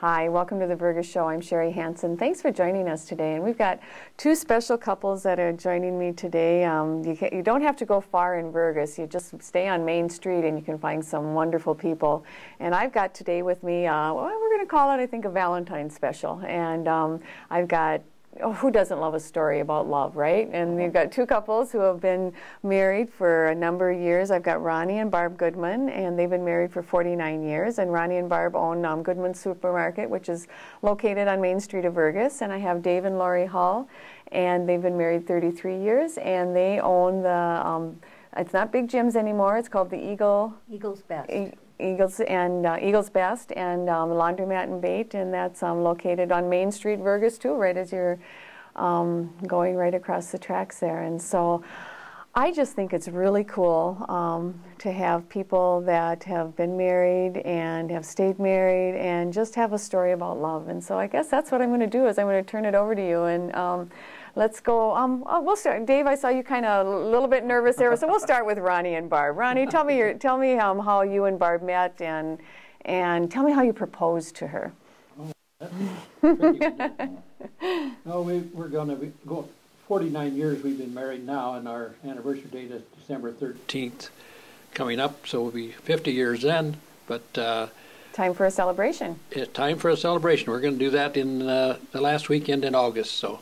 Hi, welcome to the Vergas Show. I'm Sherri Hansen. Thanks for joining us today. And we've got two special couples that are joining me today. You don't have to go far in Vergas. You just stay on Main Street and you can find some wonderful people. And I've got today with me, well, we're going to call it, I think, a Valentine's special. And I've got who doesn't love a story about love, right? And we've got two couples who have been married for a number of years. I've got Ronnie and Barb Goodman, and they've been married for 49 years. And Ronnie and Barb own Goodman's Supermarket, which is located on Main Street of Vergas. And I have Dave and Lori Hull, and they've been married 33 years. And they own the, it's not Big Jim's anymore. It's called the Eagle's Best. Eagle's Best and Laundromat and Bait, and that's located on Main Street, Vergas too, right as you're going right across the tracks there. And so I just think it's really cool to have people that have been married and have stayed married and just have a story about love. And so I guess that's what I'm going to do is I'm going to turn it over to you and let's go. We'll start. Dave, I saw you kind of a little bit nervous there, so we'll start with Ronnie and Barb. Ronnie, tell me how you and Barb met, and tell me how you proposed to her. No, we're going to go 49 years we've been married now, and our anniversary date is December 13th coming up, so we'll be 50 years then. But time for a celebration. It's time for a celebration. We're going to do that in the last weekend in August, so.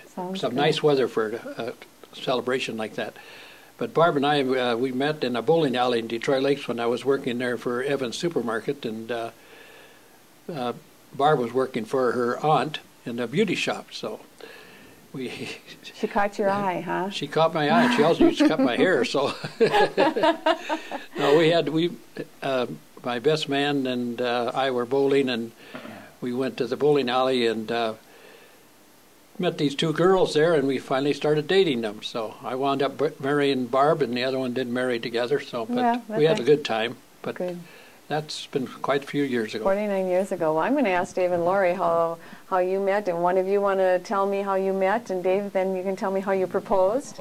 Sounds some good. Nice weather for a celebration like that. But Barb and I, we met in a bowling alley in Detroit Lakes when I was working there for Evans Supermarket, and Barb was working for her aunt in a beauty shop. So she caught your eye, huh? She caught my eye. She also used to cut my hair. So no, my best man and I were bowling, and we went to the bowling alley and. Met these two girls there, and we finally started dating them. So I wound up marrying Barb, and the other one didn't marry together. So, but yeah, we had a good time. But that's been quite a few years ago. 49 years ago. Well, I'm going to ask Dave and Lori how you met, and one of you want to tell me how you met, and Dave, then you can tell me how you proposed.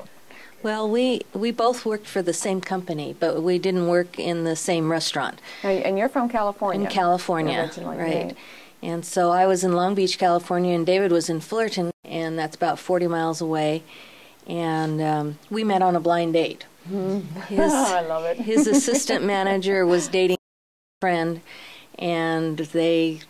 Well, we both worked for the same company, but we didn't work in the same restaurant. And you're from California. In California, originally, right. And so I was in Long Beach, California, and David was in Fullerton, and that's about 40 miles away. And we met on a blind date. I love it. His assistant manager was dating a friend, and they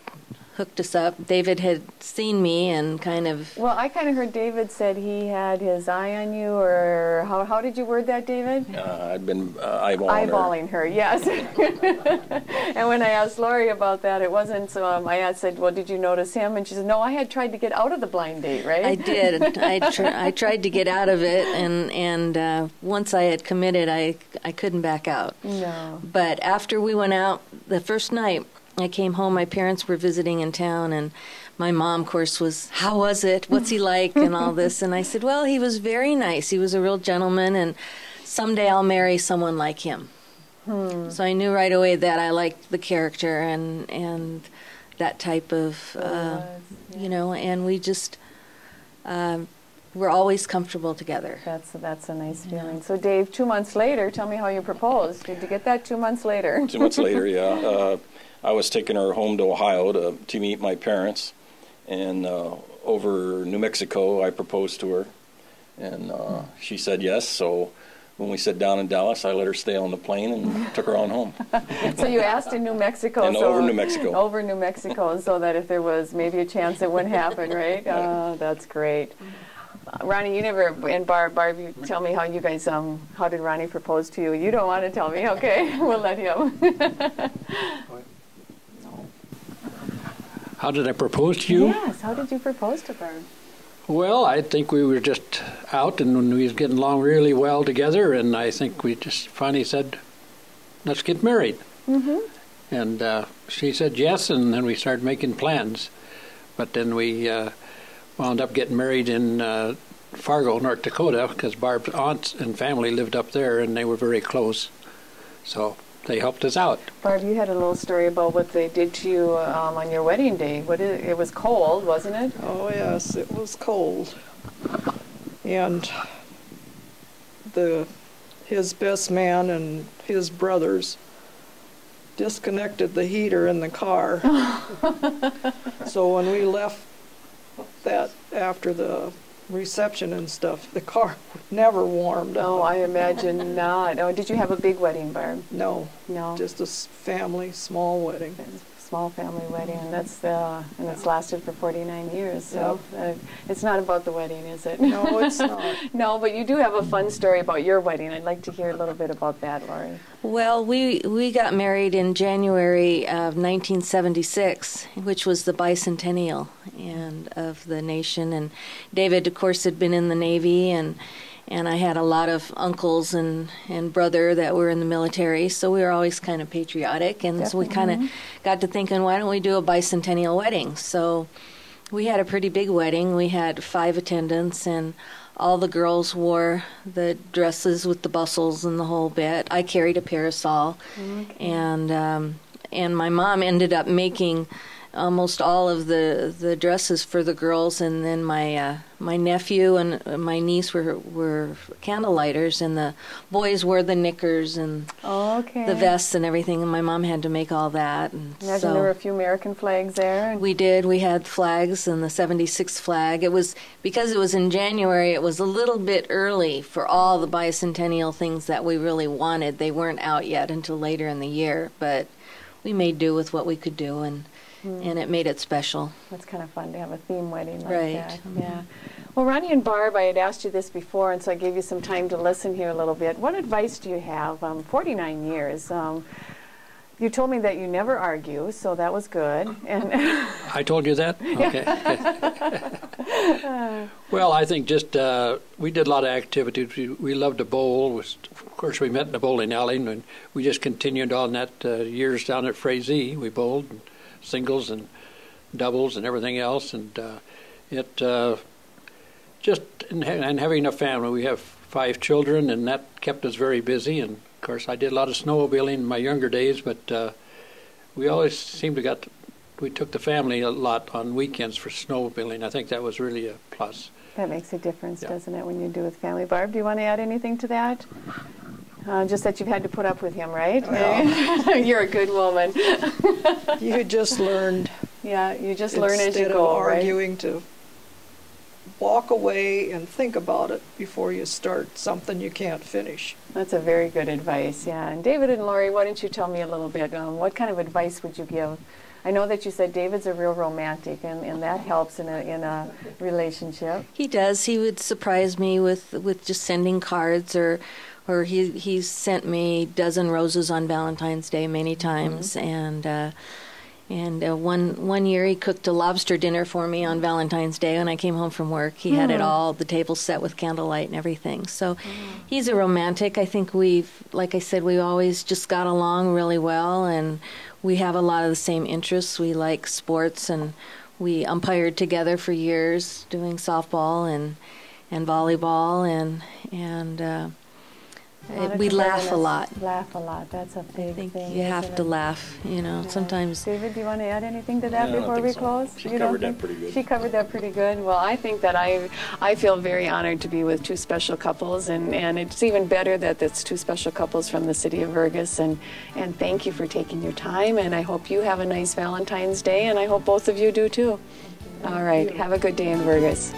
hooked us up. David had seen me and kind of... Well, I kind of heard David said he had his eye on you, or how did you word that, David? I'd been eyeballing her, yes. And when I asked Lori about that, it wasn't, so I said, well, did you notice him? And she said, no, I had tried to get out of the blind date, right? I did. I tried to get out of it, and once I had committed, I couldn't back out. No. But after we went out the first night, I came home, my parents were visiting in town, and my mom, of course, was, how was it? What's he like? And all this. And I said, well, he was very nice. He was a real gentleman, and someday I'll marry someone like him. So I knew right away that I liked the character and that type of, you know, and we just, we're always comfortable together. That's a nice feeling. So Dave, 2 months later, tell me how you proposed. Did you get that 2 months later? 2 months later, yeah. I was taking her home to Ohio to meet my parents, and over New Mexico I proposed to her, and she said yes. So when we sat down in Dallas, I let her stay on the plane and took her on home. So you asked in New Mexico. And over New Mexico. Over New Mexico, so that if there was maybe a chance it wouldn't happen, right? Oh, that's great. Ronnie, you never, and Barb, you tell me how you guys, how did Ronnie propose to you? You don't want to tell me, okay? We'll let him. How did I propose to you? Yes, how did you propose to Barb? Well, I think we were just out, and we was getting along really well together, and I think we just finally said, let's get married. And she said yes, and then we started making plans. But then we wound up getting married in Fargo, North Dakota, because Barb's aunts and family lived up there, and they were very close. So they helped us out. Barb, you had a little story about what they did to you on your wedding day. It was cold, wasn't it? Oh, yes, it was cold. And his best man and his brothers disconnected the heater in the car. So when we left that after the reception and stuff, the car never warmed up. Oh, I imagine not. Oh, did you have a big wedding, Barb? No, No. just a family, small wedding. Small family wedding, and and it's lasted for 49 years. So it's not about the wedding, is it? No, it's not. No, but you do have a fun story about your wedding. I'd like to hear a little bit about that, Lori. Well, we got married in January of 1976, which was the bicentennial and of the nation. And David, of course, had been in the Navy, and I had a lot of uncles and brother that were in the military, so we were always kind of patriotic. And so we kind of got to thinking, why don't we do a bicentennial wedding? So we had a pretty big wedding. We had 5 attendants, and all the girls wore the dresses with the bustles and the whole bit. I carried a parasol, and my mom ended up making almost all of the dresses for the girls, and then my nephew and my niece were candle lighters, and the boys wore the knickers and the vests and everything, and my mom had to make all that. And imagine there were a few American flags there. We did. We had flags, and the 76th flag. It was, because it was in January, it was a little bit early for all the bicentennial things that we really wanted. They weren't out yet until later in the year, but we made do with what we could do, and it made it special. It's kind of fun to have a theme wedding like that. Right. Yeah. Well, Ronnie and Barb, I had asked you this before, and so I gave you some time to listen here a little bit. What advice do you have? 49 years. You told me that you never argue, so that was good. And I told you that? Okay. Well, I think just we did a lot of activities. We loved to bowl. Of course, we met in the bowling alley, and we just continued on that years down at Frazee. We bowled. And singles and doubles and everything else, and and having a family. We have 5 children, and that kept us very busy. And of course, I did a lot of snowmobiling in my younger days, but we always seemed we took the family a lot on weekends for snowmobiling. I think that was really a plus. That makes a difference, doesn't it, when you do with family? Barb, do you want to add anything to that? Just that you've had to put up with him, right? Well, you're a good woman. You just learned. Yeah, you just learn as you instead go, of arguing, to walk away and think about it before you start something you can't finish. That's a very good advice, yeah. And David and Lori, why don't you tell me a little bit, what kind of advice would you give? I know that you said David's a real romantic, and that helps in a relationship. He does. He would surprise me with just sending cards, or he's sent me dozen roses on Valentine's Day many times, and one year he cooked a lobster dinner for me on Valentine's Day when I came home from work. He had it all, the table set with candlelight and everything. So he's a romantic. I think like I said, we always just got along really well, and we have a lot of the same interests. We like sports, and we umpired together for years, doing softball and volleyball, and we laugh a lot. Laugh a lot. That's a big thing. I think you have to laugh, sometimes. David, do you want to add anything to that before we close? She covered that pretty good. She covered that pretty good. Well, I think that I feel very honored to be with 2 special couples, and it's even better that it's 2 special couples from the city of Vergas, and thank you for taking your time, and I hope you have a nice Valentine's Day, and I hope both of you do too. All right. Have a good day in Vergas.